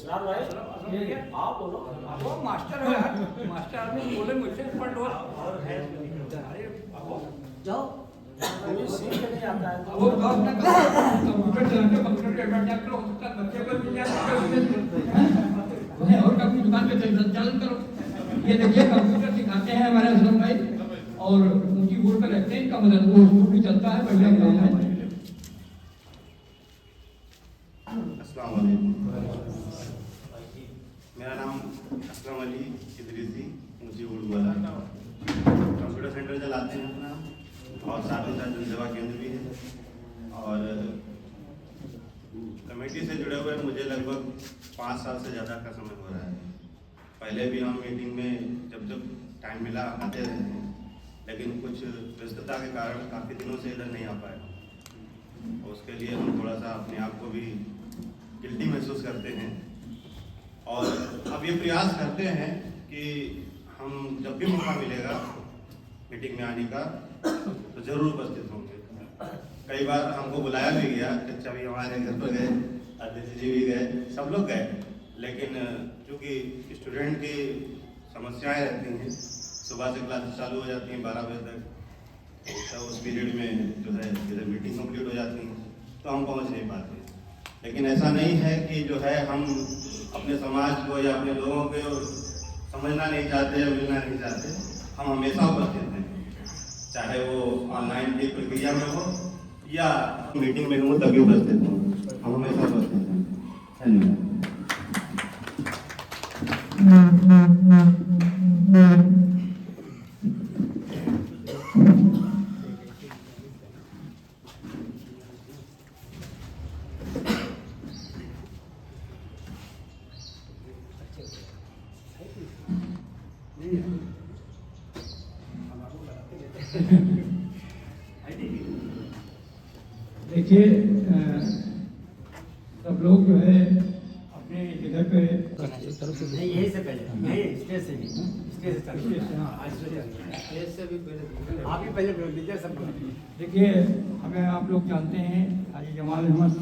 सिद्धार्थ भाई आप बोलो। वो मास्टर है यार, मास्टर आदमी बोले मुझसे पढ़ लो। अरे जाओ कोई सीख नहीं आता है वो अपना कंप्यूटर चलाते कंप्यूटर पे बैठ जाकर उसका बच्चे को मिल जाता है और अपनी दुकान पे संचालन करो। ये देखिए कंप्यूटर सिखाते हैं हमारे असलम भाई और ऊंची बोर्ड पर रहते हैं, इनका मदद वो भी चलता है, बढ़िया काम है। अस्सलाम वालेकुम। मेरा नाम असलम अली इदरीसी ऊंची बोर्ड वाला कंप्यूटर सेंटर चलाते हैं अपना और साथ ही साथ जनसेवा केंद्र भी है और कमेटी से जुड़े हुए मुझे लगभग 5 साल से ज़्यादा का समय हो रहा है। पहले भी हम मीटिंग में जब टाइम मिला आते रहे हैं, लेकिन कुछ व्यस्तता के कारण काफ़ी दिनों से इधर नहीं आ पाए और उसके लिए हम थोड़ा सा अपने आप को भी गिल्टी महसूस करते हैं और अब ये प्रयास करते हैं कि हम जब भी मौका मिलेगा मीटिंग में आने का तो ज़रूर उपस्थित होंगे। कई बार हमको बुलाया भी गया, चचा भी हमारे घर पर गए, अतिथि जी भी गए, सब लोग गए, लेकिन चूँकि स्टूडेंट की समस्याएं रहती हैं, सुबह से क्लासेस चालू हो जाती हैं 12 बजे तक, तो उस पीरियड में जो है इधर मीटिंग कंप्लीट हो जाती है तो हम पहुंच नहीं पाते। लेकिन ऐसा नहीं है कि जो है हम अपने समाज को या अपने लोगों को समझना नहीं चाहते या मिलना नहीं चाहते, हम हमेशा उपस्थित हैं, चाहे वो ऑनलाइन की प्रक्रिया में हो या मीटिंग में हो तभी उपस्थित हो, हम हमेशा उपस्थित हैं। धन्यवाद। देखिए सब लोग जो है अपने जगह पे नहीं यही से पहले यही स्टेज से भी स्टेज से भी पहले आप ही पहले विजय सब। देखिए हमें आप लोग जानते हैं हाजी जमाल अहमद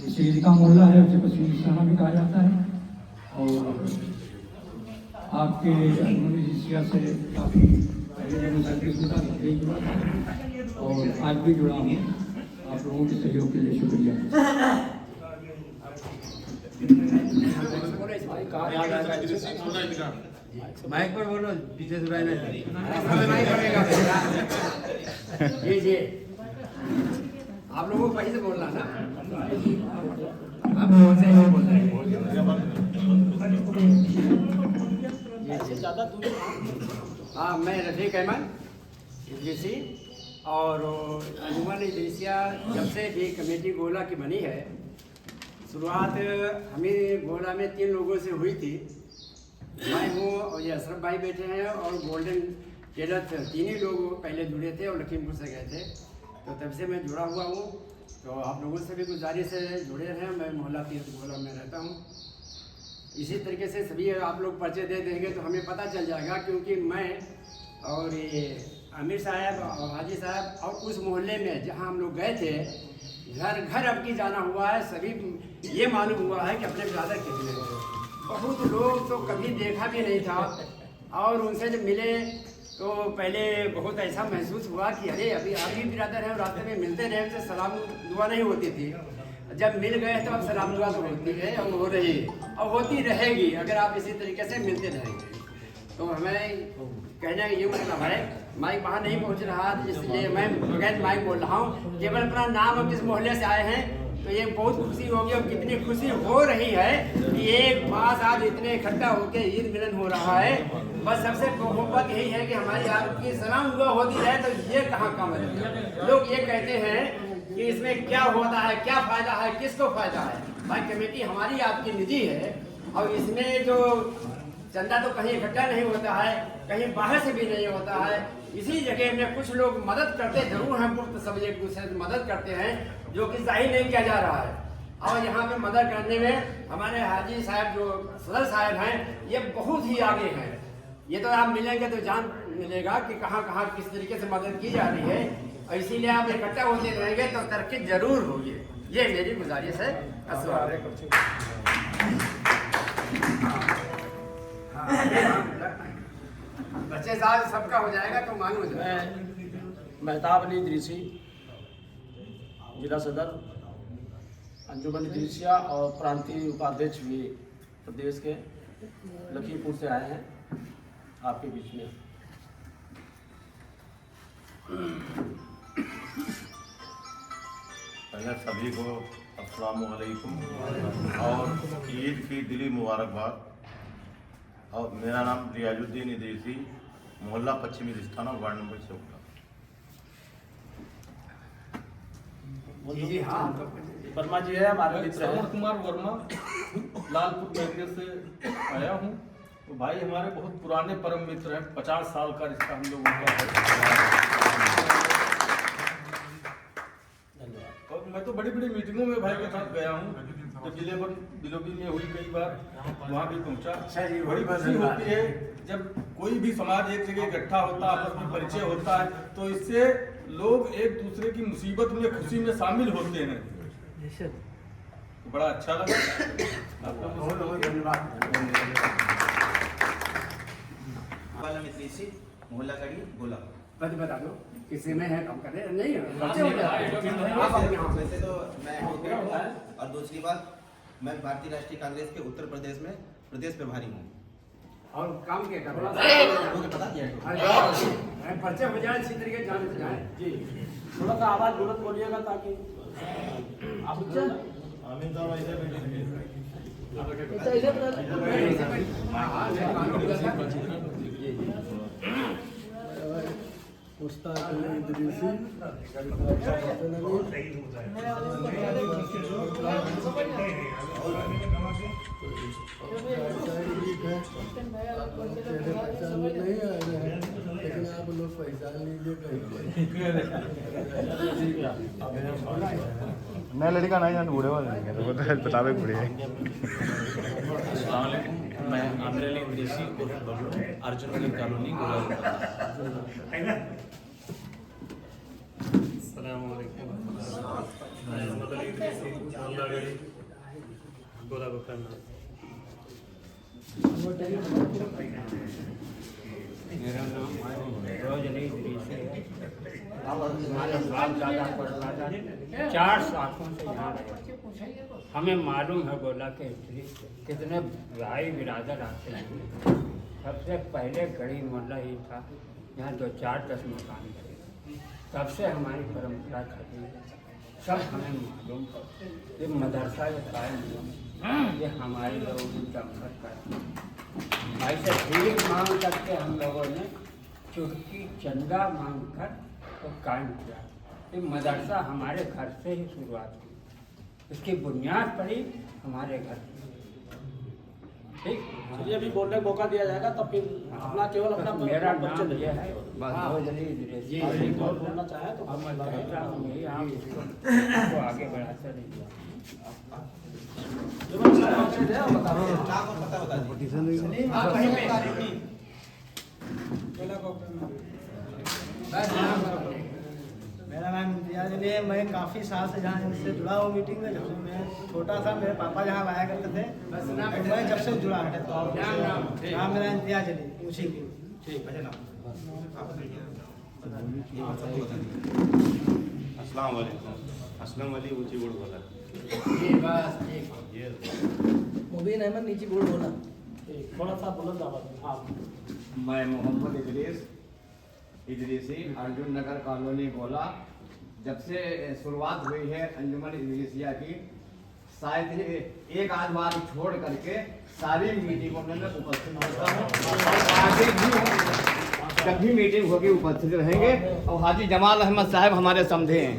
शहीद का मोहल्ला है, उसे पश्चिमी निशाना भी कहा जाता है और आपके अनुमति से काफ़ी और आज भी जुड़ा हूँ। आप लोगों के सहयोग के लिए शुक्रिया। माइक पर बोलो, पीछे सुनाई नहीं। जी जी आप लोगों को वहीं से बोलना ना, आप लोगों से ही बोल रहे हैं। हाँ मैं रफीक अहमद इदरीसी और अंजुमन इदरीसिया जब से भी कमेटी गोला की बनी है, शुरुआत हमें गोला में 3 लोगों से हुई थी। मैं हूँ और ये अशरफ भाई बैठे हैं और गोल्डन टेलर 3 ही लोग पहले जुड़े थे और लखीमपुर से गए थे, तो तब से मैं जुड़ा हुआ हूँ। तो आप लोगों से भी गुजारिश से जुड़े रहें। मैं मोहल्ला 3 गोला में रहता हूँ। इसी तरीके से सभी आप लोग पर्चे दे देंगे तो हमें पता चल जाएगा, क्योंकि मैं और ये आमिर साहब और हाजी साहब और उस मोहल्ले में जहाँ हम लोग गए थे, घर घर अब की जाना हुआ है। सभी ये मालूम हुआ है कि अपने ब्रदर कितने हैं। बहुत लोग तो कभी देखा भी नहीं था और उनसे जब मिले तो पहले बहुत ऐसा महसूस हुआ कि अरे अभी आप भी ब्रदर हैं, रास्ते में मिलते रहे तो सलाम दुआ नहीं होती थी। जब मिल गए तो अब सलाम दुआ तो होती है और हो रही और होती रहेगी अगर आप इसी तरीके से मिलते रहेंगे। तो हमें कहने का ये मतलब है, माइक वहाँ नहीं पहुँच रहा इसलिए मैं बगैर माइक बोल रहा हूँ। केवल अपना नाम और किस मोहल्ले से आए हैं तो ये बहुत खुशी होगी और कितनी खुशी हो रही है कि एक पास आज इतने इकट्ठा होकर ईद मिलन हो रहा है। बस सबसे मोहब्बत यही है कि हमारी आपकी सलाम दुआ होती रहे, तो ये कहाँ कम है। लोग ये कहते हैं कि इसमें क्या होता है, क्या फायदा है, किसको फायदा है। भाई कमेटी हमारी आपकी निजी है और इसमें जो चंदा तो कहीं इकट्ठा नहीं होता है, कहीं बाहर से भी नहीं होता है। इसी जगह में कुछ लोग मदद करते जरूर हैं, मुफ्त सब एक दूसरे से मदद करते हैं, जो कि जाहिर नहीं किया जा रहा है। और यहाँ पे मदद करने में हमारे हाजी साहब जो सदर साहब हैं ये बहुत ही आगे हैं। ये तो आप मिलेंगे तो जान मिलेगा कि कहाँ कहाँ किस तरीके से मदद की जा रही है। और इसीलिए आप इकट्ठा होते रहेंगे तो तरक्की जरूर होगी। ये मेरी गुजारिश है। अस्सलाम वालेकुम। एजाज सबका हो जाएगा तो मालूम हो जाएगा। मैं मेहताब अली इदरीसी, जिला सदर अंजुमन इदरीसिया और प्रांतीय उपाध्यक्ष भी प्रदेश के लखीमपुर से आए हैं आपके बीच में। पहले सभी को अस्सलाम वालेकुम और ईद की दिली मुबारकबाद। और मेरा नाम रियाजुद्दीन इदरीसी, मोहल्ला पश्चिमी रिस्ताना, वार्ड नंबर 14। जी हाँ, वर्मा जी है हमारे मित्र श्रवण हैं। कुमार वर्मा लालपुर नगरी से आया हूँ। तो भाई हमारे बहुत पुराने परम मित्र हैं, 50 साल का रिश्ता हम लोगों का है। और मैं तो बड़ी बड़ी मीटिंगों में भाई के साथ गया हूँ, जब जिले पर बिलोबी में हुई कई बार वहाँ भी पहुँचा। अच्छा जी, बड़ी खुशी होती है जब कोई भी समाज एक जगह इकट्ठा होता है, आपस में परिचय होता है, तो इससे लोग एक दूसरे की मुसीबत में खुशी में शामिल होते हैं। तो बड़ा अच्छा लगा आपका। बहुत बहुत धन्यवाद। मोहल्ला गढ़ी गोला। बता दो किसी में है काम कर रहे नहीं है? वैसे तो मैं और दूसरी बात, मैं भारतीय राष्ट्रीय कांग्रेस के उत्तर प्रदेश में प्रदेश प्रभारी हूँ। और काम क्या कर रहा बता दिया है? पर्चे हो जाए इसी तरीके जान से जाए जी, थोड़ा सा आवाज बुलंद बोलिएगा ताकि आप लेकिन आप लोग पहचान लीजिए नया लड़का नहीं जान बूढ़े वाले नहीं तो बता बतावे बूढ़े अस्सलाम वालेकुम, मैं आमिर अली इदरीसी अर्जुन नगर कॉलोनी मेरा नाम रोज अली इदरीसी है। हमारे बाप दादा परदादा 4 सालों से यहाँ रहे। हमें मालूम है गोला के हिस्ट्री कितने भाई बिरादर आते हैं। सबसे पहले गढ़ी मोहल्ला ही था, यहाँ 2-4-10 मकान थे। तब से हमारी परंपरा चली है, सब हमें मालूम है। ये मदरसा ये कायम हुआ, ये हमारे लोगों की दमखत करते हैं। ऐसे भीख मांग करके हम लोगों ने चुटकी चंदा मांग कर तो कायम किया। ये मदरसा हमारे घर से ही शुरुआत हुई, इसकी बुनियाद पड़ी हमारे घर से। ठीक, चलिए अभी बोलने का मौका दिया जाएगा, तब फिर अपना केवल अपना मेरा परिचय नाम दीजिए। यह है रोज अली इदरीसी। और बोलना चाहे तो अब मैं कहता हूँ यही आप इसको आगे बढ़ाते रहिए। मेरा नाम इम्तियाज अली है। मैं काफ़ी साल से जहाँ इनसे जुड़ा हूँ मीटिंग में। जब से मैं छोटा था मेरे पापा जहाँ आया करते थे, मैं जब से जुड़ा है। तो नाम मेरा इम्तियाज अली उसी की। ठीक है नाम। अस्सलाम वालेकुम, असलम अली ऊंची बोर्ड बोला। मुबीन अहमद नीची बोर्ड बोला। थोड़ा सा बुलंद आवाज में। हाँ, मैं मोहम्मद इदरीसी अर्जुन नगर कॉलोनी गोला। जब से शुरुआत हुई है अंजुमन इदरीसिया की, शायद ही एक आध बार छोड़ करके सारी मीटिंगों में मैं उपस्थित होता हूँ और आगे भी जब भी मीटिंग होगी उपस्थित रहेंगे। और हाजी जमाल अहमद साहब हमारे समझे हैं।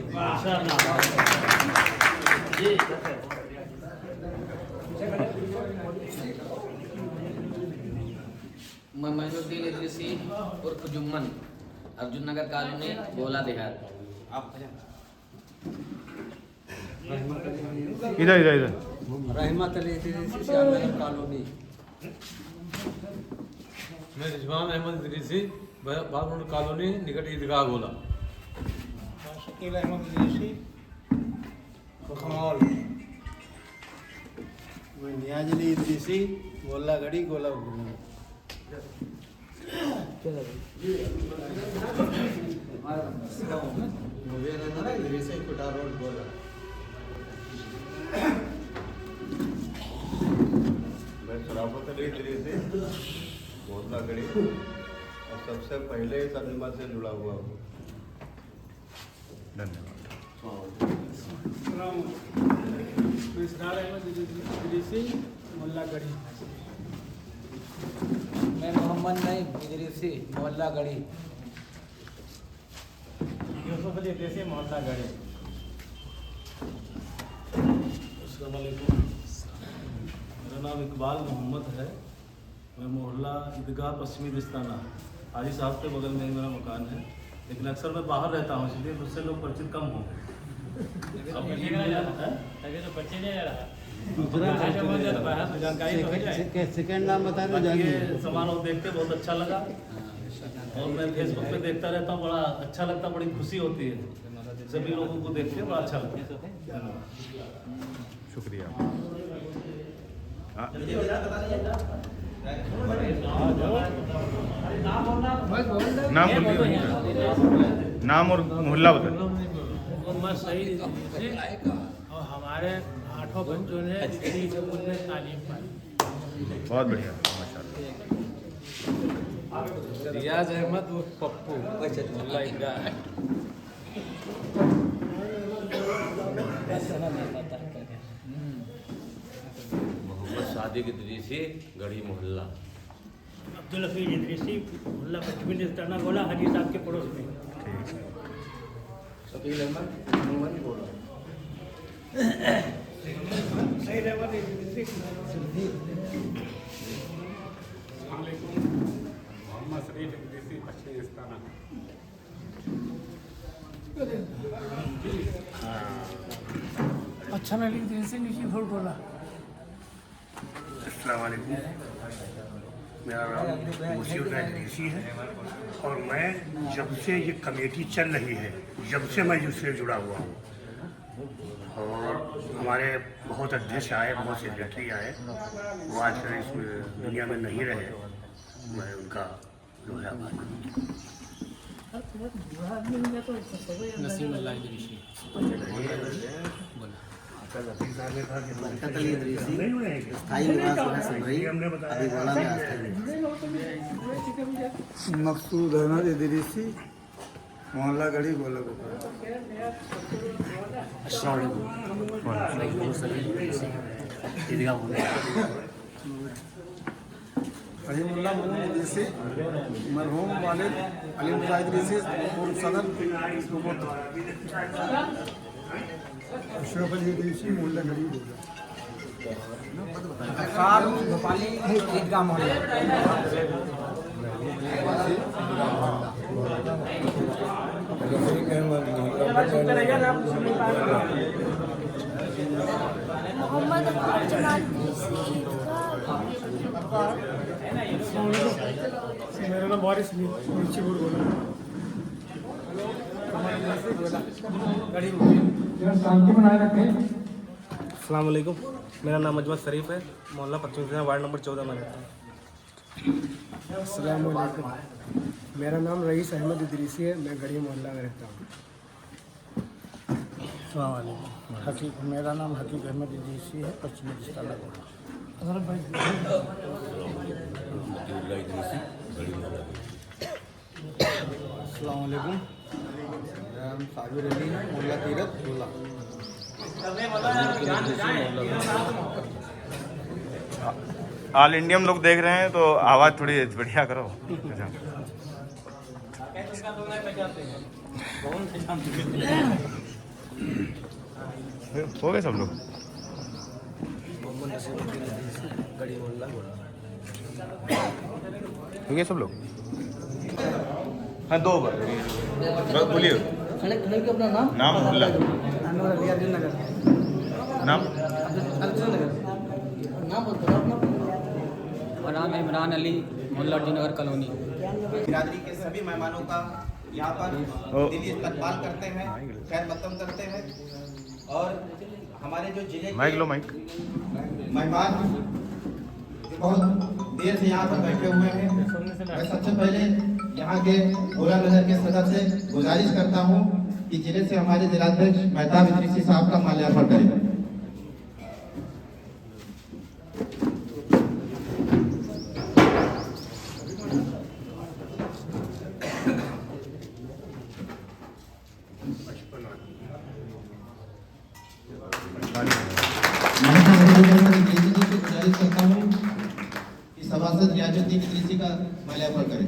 मैं महीनुद्दीन इदरीसी उर्फ जुम्मन, अर्जुन नगर कॉलोनी गोला देहात। इधर इधर इधर रहमत अली इदरीसी श्यामनगर कॉलोनी। मैं रिजवान अहमद इदरीसी, बागरोड कॉलोनी निकट ईदगाह गोला। शकील अहमद इदरीसी खमौल। मैं नियाज अली इदरीसी, गोला गढ़ी गोला। मैं शराफत अली इदरीसी मोहल्ला गढ़ी और सबसे पहले इस अंजुमन से जुड़ा हुआ हूँ। धन्यवाद। मोहल्ला गढ़ी। मैं मोहम्मद नईम इदरीसी मोहल्ला गढ़ी। यूसुफ अली इदरीसी मोहल्ला गढ़ी। अस्सलाम वालेकुम। मेरा नाम इकबाल मोहम्मद है। मैं मोहल्ला ईदगाह पश्चिमी दिस्ताना हाजी साहब के बगल में ही मेरा मकान है, लेकिन अक्सर मैं बाहर रहता हूँ, इसलिए मुझसे लोग परिचित कम हो। सेकंड नाम बता दो। ये समारोह देख के बहुत अच्छा लगा और मैं फेसबुक पे देखता रहता हूँ, बड़ा अच्छा लगता, बड़ी खुशी होती है सभी लोगों को देख के, बड़ा अच्छा लगता है। शुक्रिया। नाम बोलिए, नाम और मोहल्ला बताइए। मोहम्मद सईद इदरीसी और हमारे 8 बच्चों ने इसी स्कूल में तालीम पाई। बहुत बढ़िया, माशाल्लाह। रियाज अहमद उर्फ पप्पू मोहल्ला ईदगाह। मोहम्मद सादिक इदरीसी गढ़ी मोहल्ला। अब्दुल हफीज इदरीसी मोहल्ला पश्चिमी दिस्ताना गोला हाजी साहब के पड़ोस में। शकील अहमद मोहम्मद बोला। सईद अहमद इदरीसी मोहम्मद शरीफ इदरीसी पश्चिमी दिस्ताना। अच्छा अली इदरीसी निशी भोर गोला। अस्सलाम वालेकुम। मेरा नाम मुसीउद्दीन इदरीसी है और मैं जब से ये कमेटी चल रही है, जब से मैं इससे जुड़ा हुआ हूँ और हमारे बहुत अध्यक्ष आए, बहुत सेक्रेटरी आए, वो आजकल इस दुनिया में नहीं रहे, मैं उनका जो है आभार करता हूँ। नसीम अल्लाह इदरीसी। मकसूद अहमद इदरीसी मोहल्ला गढ़ी गोला गोपाल। अलीमुल्ला मोहम्मद इदरीसी मरहूम वालिद अली मुल्ला इदरीसी पूर्व सदर अशरफ अली इदरीसी मोहल्ला गढ़ी गोला। अफसार भोपाली ईदगाह मोहल्ला। मोहम्मद जमाल मेरा नाम वारिस नीचे बोला। शांति बनाए रखें। अस्सलाम वालेकुम। मेरा नाम अजमत शरीफ है, मोहल्ला पश्चिमी दिस्ताना वार्ड नंबर 14 में रहता हूँ। अस्सलाम वालेकुम। मेरा नाम रईस अहमद इदरीसी है, मैं गढ़ी मोहल्ला में रहता हूँ। अस्सलाम वालेकुम। मेरा नाम हकीक अहमद इदरीसी है, पश्चिमी दिस्ताना गोला। अस्सलाम वालेकुम। मेरा नाम साबिर अली है, मोहल्ला तीरथ गोला। ऑल इंडिया में लोग देख रहे हैं तो आवाज़ थोड़ी बढ़िया करो। हो गए सब लोग। हो गए सब लोग। हाँ, 2 बार बोलिए। अपना नाम नाम मोहल्ला नाम और नाम इमरान अली मोहल्ला डी नगर कॉलोनी। बिरादरी के सभी मेहमानों का यहाँ पर दिली इस्तकबाल करते हैं, खैर मकदम करते हैं और हमारे जो जिले माइक लो माइक। मेहमान बहुत देर से यहाँ पर बैठे हुए हैं मैं सबसे पहले यहाँ के गोला नगर के सदर से गुजारिश करता हूँ कि जिले से हमारे जिलाध्यक्ष मेहताब इदरीसी साहब का माल्यार्पण करें। गुजारिश करता हूँ कि सभासद रियाजुद्दीन इदरीसी का माल्यार्पण करें।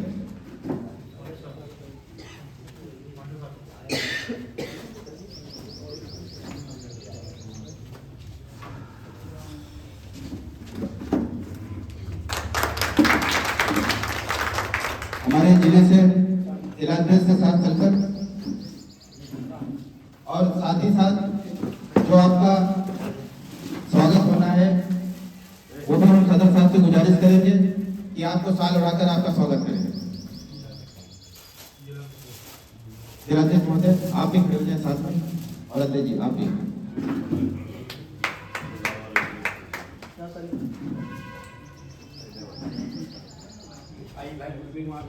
हमारे जिले से जिलाध्यक्ष के साथ चलकर और साथ ही साथ जो आपका स्वागत होना है वो भी हम सदर साहब से गुजारिश करेंगे कि आपको साल उड़ाकर आपका स्वागत करेंगे। जिलाध्यक्ष महोदय आप भी खड़े हो जाए साथ में, और अध्यक्ष जी आप भी। भाई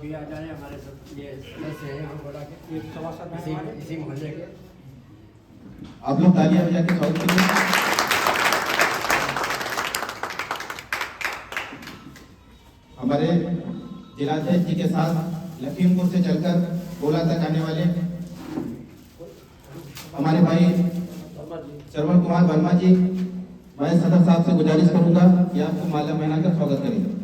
भी आ जाए, हमारे सब ये सदस्य हैं हम बोला के इसी मोहल्ले के। आप लोग तालियां बजा के स्वागत कीजिए। हमारे जिलाध्यक्ष जी के साथ लखीमपुर से चलकर गोला तक आने वाले हमारे भाई श्रवण कुमार वर्मा जी, मैं सदर साहब से गुजारिश करूंगा कि आपको माला पहनाकर स्वागत करेंगे।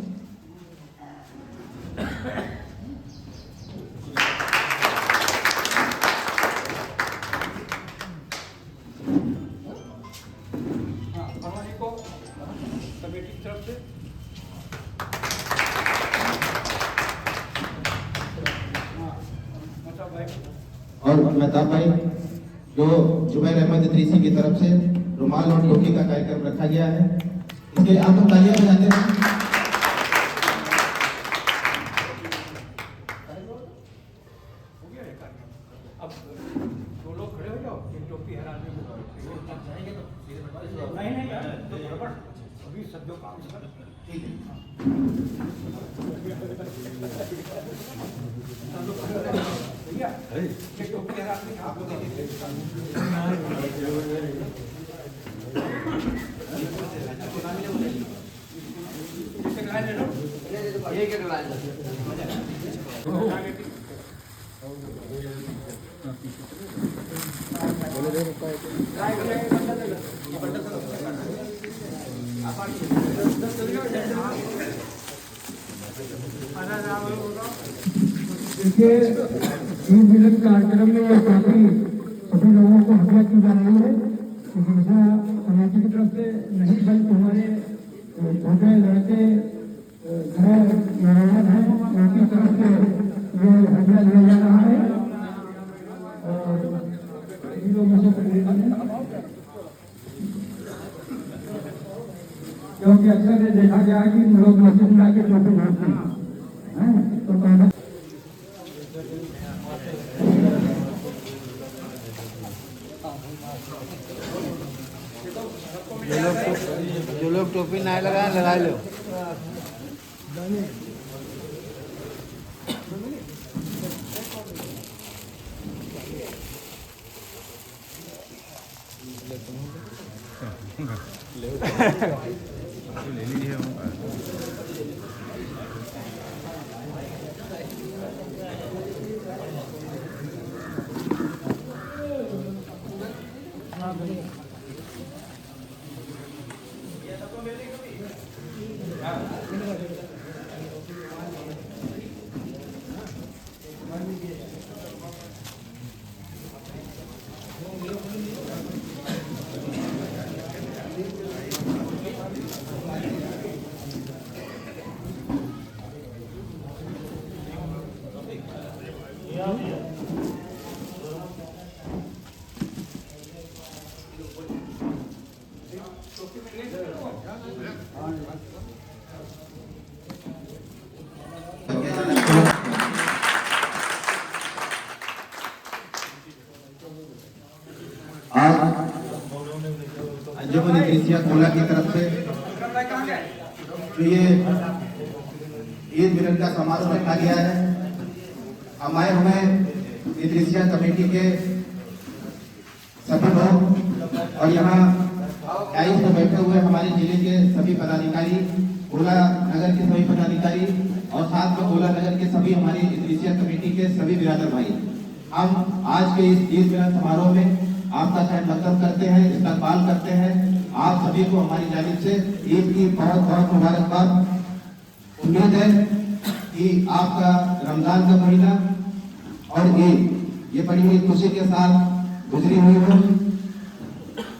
कमेटी की तरफ से और मेहताब भाई जो जुबैर अहमद इदरीसी की तरफ से रुमाल और टोपी का कार्यक्रम रखा गया है, इसके लिए आप लोग तालियां बजाते हैं। अब दो लोग खड़े हो जाओ, एक टोपी हरा दे नहीं यार, तो गड़बड़ अभी सब जो काम कर ठीक भैया एक टोपी हरा के आपको दे देखिए ईद मिलन कार्यक्रम में यह काफी सभी लोगों को हदिया की जा रही है, हमेशा कमेटी की तरफ से नहीं बल्कि हमारे छोटे लड़के घर मेहमान हैं उनकी तरफ से ये हदिया लिया जा रहा है। और सभी लोगों से तकरीबन है, क्योंकि अक्सर ये देखा गया है कि लोग मस्जिद में आके टोपी ढूंढते हैं, तो कहना जो लोग टोपी ना लगाए लगा लो। ले लीजिए। अंजुमन इदरीसिया कोला की तरफ से जो ये ईद मिलन का समारोह रखा गया है। हम आए हुए इदरिसिया कमेटी के सभी लोग और यहाँ डाइस में बैठे हुए हमारे जिले के सभी पदाधिकारी, गोला नगर के सभी पदाधिकारी और साथ में गोला नगर के सभी हमारी इदरिसिया कमेटी के सभी बिरादर भाई, हम आज के इस ईद मिलन समारोह में आपका खैर मकदम करते हैं, इस्तकबाल करते हैं। आप सभी को हमारी जानिब से ईद की बहुत बहुत मुबारकबाद। उम्मीद है कि आपका रमजान का महीना और ईद ये बड़ी ही खुशी के साथ गुजरी हुई हो।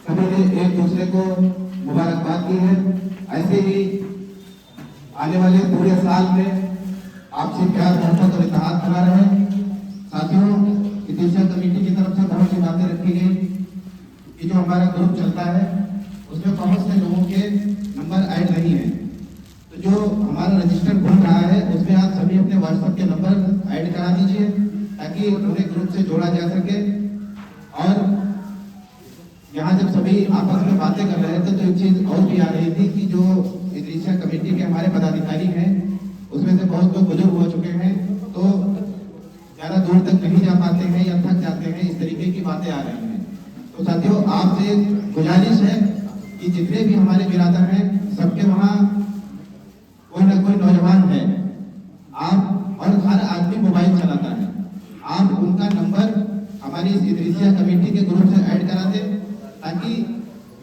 सभी ने एक दूसरे को मुबारकबाद की है। ऐसे ही आने वाले पूरे साल में आपसे प्यार, मोहब्बत और इत्तेहाद बना रहे। साथियों, इदरिसिया कमेटी की तरफ से बहुत सी बातें रखी गई कि जो हमारा ग्रुप चलता है उसमें बहुत से लोगों के नंबर ऐड नहीं है, तो जो हमारा रजिस्टर घूम रहा है उसमें आप सभी अपने व्हाट्सएप के नंबर ऐड करा दीजिए ताकि पूरे ग्रुप से जोड़ा जा सके। और यहाँ जब सभी आपस में बातें कर रहे थे तो एक चीज और भी आ रही थी कि जो इदरिसिया कमेटी के हमारे पदाधिकारी हैं उसमें से बहुत लोग बुजुर्ग हो चुके हैं, तो ज्यादा दूर तक नहीं जा पाते हैं या थक जाते हैं, इस तरीके की बातें आ रही हैं। तो साथियों, आपसे गुजारिश है कि जितने भी हमारे बिरादर हैं सबके वहाँ कोई ना कोई नौजवान है, आप और हर आदमी मोबाइल चलाता है, आप उनका नंबर हमारी इस इदरिसिया कमेटी के ग्रुप से ऐड करा दें ताकि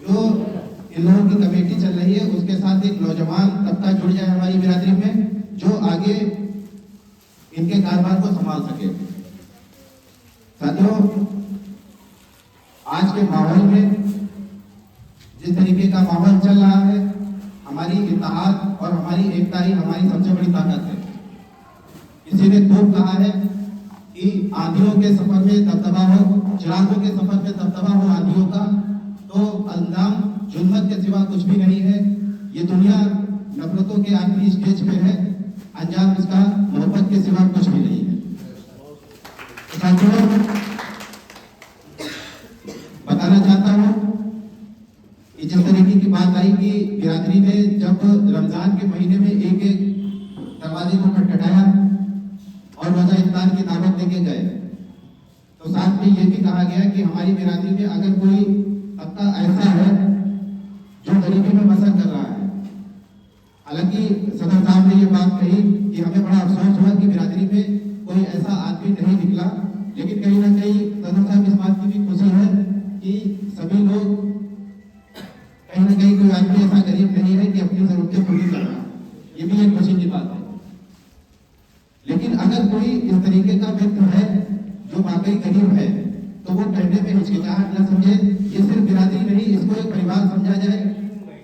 जो इन लोगों की कमेटी चल रही है उसके साथ एक नौजवान तबका जुड़ जाए हमारी बिरादरी में, जो आगे इनके कारोबार को संभाल सके। साथियों, आज के माहौल में जिस तरीके का माहौल चल रहा है, हमारी इत्तेहाद और हमारी एकता ही हमारी सबसे बड़ी ताकत है। किसी ने खूब कहा है कि आंधियों के सफर में दबदबा हो, चिरागों के सफर में दबदबा हो आंधियों का, तो अंजाम जुल्मत के सिवा कुछ भी नहीं है। ये दुनिया नफरतों के आखिरी स्टेज पे है, अंजाम इसका मोहब्बत के सिवा कुछ भी नहीं है। साथियों, बताना चाहता हूँ कि जिस तरीके की बात आई कि बिरादरी ने जब रमजान के महीने में एक एक दरवाजे को खटखटाया और रोजा इफ्तार की दावत देके गए, तो साथ में ये भी कहा गया कि हमारी बिरादरी में अगर कोई तबका ऐसा है जो गरीबी में बसर कर रहा है। हालांकि सदर साहब ने ये बात कही कि हमें बड़ा अफसोस हुआ कि बिरादरी में कोई ऐसा आदमी नहीं निकला, लेकिन कहीं ना कहीं सदर साहब इस बात की भी खुशी है कि सभी लोग कहीं ना कहीं कोई आदमी ऐसा गरीब नहीं है कि अपनी जरूरतें पूरी कर रहा, ये भी एक खुशी की बात है। लेकिन अगर कोई इस तरीके का व्यक्ति है जो वाकई गरीब है तो वो कहने में हिचकिचाहट न समझे। ये सिर्फ बिरादरी नहीं, इसको एक परिवार समझा जाए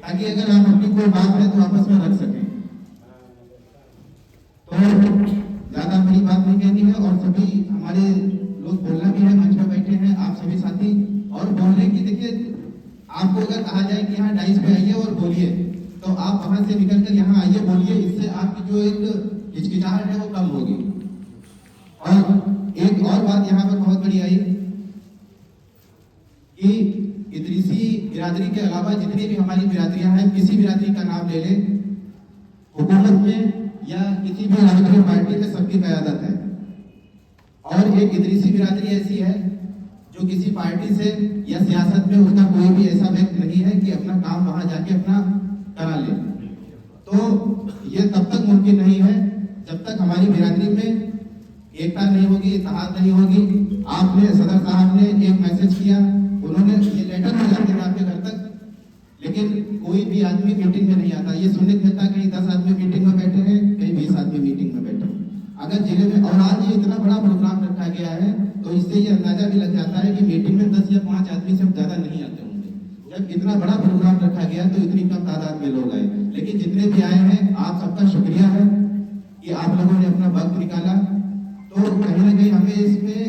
ताकि अगर आप अपनी कोई बात है तो आपस में रख सकें। तो ज्यादा बड़ी बात नहीं कहनी है और सभी हमारे लोग बोलना भी है, मंच में बैठे हैं आप सभी साथी, और बोलने की देखिए, आपको अगर कहा जाए कि यहाँ डाइस पे आइए और बोलिए तो आप वहां से निकलकर यहाँ आइए बोलिए, इससे आपकी जो एक हिचकिचाहट है वो कम होगी। और एक और बात यहाँ पर बहुत बड़ी आई कि इदरिसी बिरादरी के अलावा जितनी भी हमारी बिरादरियां हैं, किसी बिरादरी का नाम ले लें, हुकूमत में या किसी भी राजनीतिक पार्टी में सबकी क़यादत है, और एक इदरिसी बिरादरी ऐसी है जो किसी पार्टी से या सियासत में उसका कोई भी ऐसा व्यक्ति नहीं है कि अपना काम वहां जाके अपना करा ले। तो ये तब तक मुमकिन नहीं है जब तक हमारी बिरादरी में एकता नहीं होगी, इत्तेहाद नहीं होगी। आपने सदर साहब ने एक मैसेज किया, उन्होंने ये लेटर भेजा थे आपके घर तक, लेकिन कोई भी आदमी मीटिंग में नहीं आता। ये सुनने को मिलता कहीं 10 आदमी मीटिंग में बैठे हैं, कहीं 20 आदमी मीटिंग में बैठे हैं। अगर जिले में, और आज ये इतना बड़ा प्रोग्राम रखा गया है तो इससे ये अंदाजा भी लग जाता है कि मीटिंग में 10 या 5 आदमी से ज्यादा नहीं आते होंगे। जब इतना बड़ा प्रोग्राम रखा गया तो इतनी कम तादाद में लोग आए, लेकिन जितने भी आए हैं आप सबका शुक्रिया है कि आप लोगों ने अपना वक्त निकाला। तो कहीं ना कहीं हमें इसमें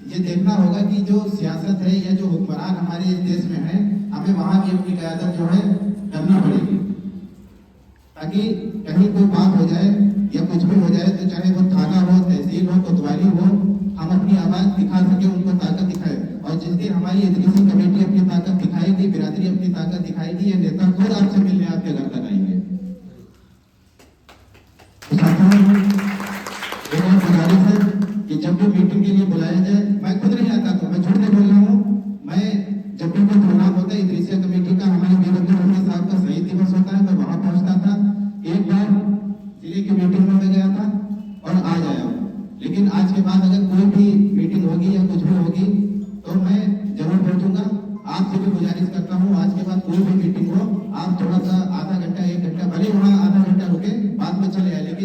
ये देखना होगा कि जो सियासत है या जो हुक्मरान हमारे इस देश में है, हमें वहां भी अपनी क़यादत जो है करनी पड़ेगी, ताकि कहीं कोई बात हो जाए या कुछ भी हो जाए तो चाहे वो थाना हो, तहसील हो, कोतवाली हो, हम अपनी आवाज दिखा सके, उनको ताकत दिखाए। और जिस दिन हमारी इदरिसी कमेटी अपनी ताकत दिखाएगी, बिरादरी अपनी ताकत दिखाएगी, ये नेता खुद आपसे मिलने आपके घर तक आएंगे।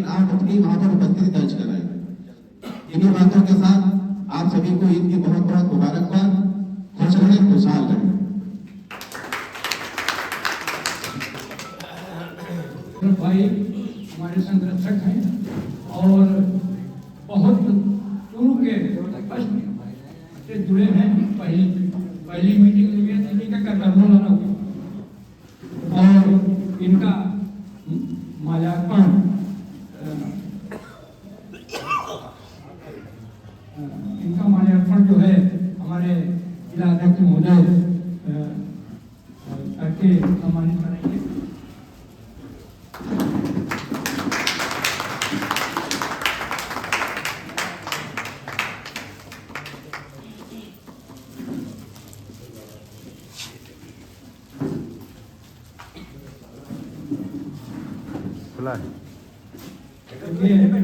लेकिन आप अपनी वहां पर उपस्थिति दर्ज कराएं। इन्हीं बातों के साथ आप सभी को ईद की बहुत बहुत मुबारकबाद। खुश रहें, खुशहाल रहें। भाई हमारे संरक्षक हैं और बहुत शुरू के कष्ट से जुड़े हैं। पहली मीटिंग हुई है दिल्ली का कर्नूल लाना हुआ और इनका माल्यार्पण जो है हमारे जिला अध्यक्ष महोदय करके सम्मानित करेंगे।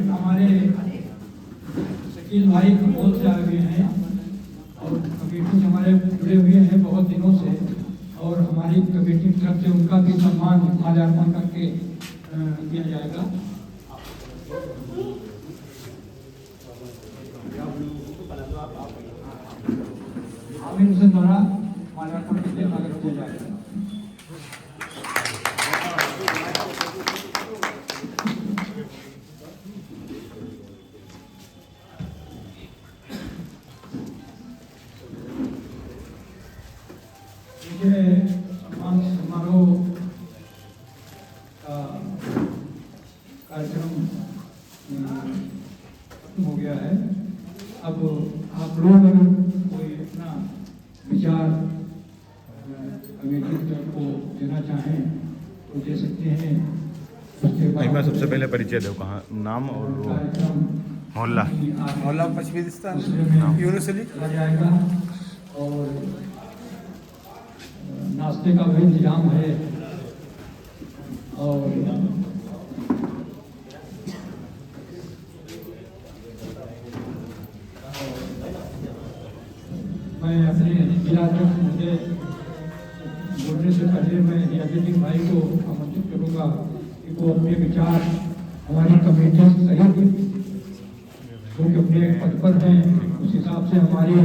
हमारे शकील भाई कपोल से आ गए हैं और कमेटी से हमारे जुड़े हुए हैं बहुत दिनों से और हमारी कमेटी की तरफ से उनका भी सम्मान माल्यार्पण करके किया जाएगा। आमिर हुसैन द्वारा माल्यार्पण के लिए स्वागत किया जाएगा। सम्मान समारोह का कार्यक्रम खत्म हो गया है। अब आप लोग अगर कोई अपना विचार कमेटी को देना चाहें तो दे सकते हैं। उसके बाद मैं सबसे पहले परिचय दो, कहाँ नाम और मोहल्ला। मोहल्ला पश्चिमी दिस्तान यूनिवर्सिटी चला जाएगा और नाश्ते का भी इंतजाम है और मैं अपने जिलाध्यक्ष मुझे बोलने से पहले मैं रियाजुद्दीन भाई को आमंत्रित करूँगा कि वो अपने विचार हमारी कमेटी सहित जो कि अपने पद पर हैं उस हिसाब से हमारी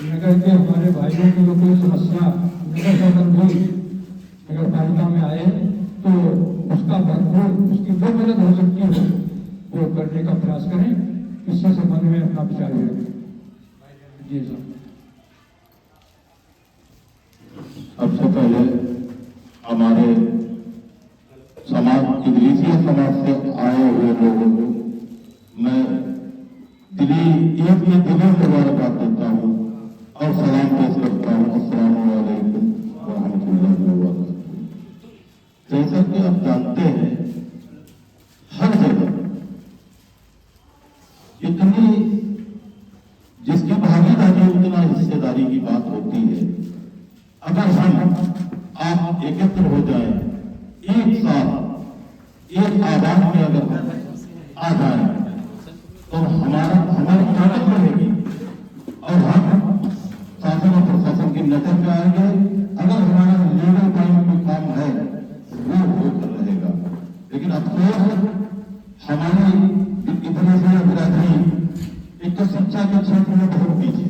नगर के हमारे भाइयों की जो कोई समस्या नगर संबंधी नगर पालिका में आए तो उसका भरपूर उसकी जो मदद हो सकती है वो करने का प्रयास करें। इसी संबंध में अपना विचार रखें। जी सर। सबसे पहले हमारे समाज इदरीसिया समाज से आए हुए लोगों को मैं ईद की दिली मुबारकबाद देता हूँ और सलाम पेश करता हूँ। अस्सलाम वालेकुम व रहमतुल्लाहि व बरकातहू। जैसा कि आप जानते हैं हर जगह इतनी जिसकी भागीदारी उतना हिस्सेदारी की बात होती है। अगर हम आप एकत्र हो जाए एक साथ एक आवाज में अगर आ जाए तो हमारी ताकत बढ़ेगी और हम शासन और प्रशासन की नजर में आएंगे। अगर हमारा लीगल टाइम कोई काम है वो होकर रहेगा। लेकिन अफसोस हमारी इतनी से बिरादरी एक तो शिक्षा के क्षेत्र में बहुत पीछे।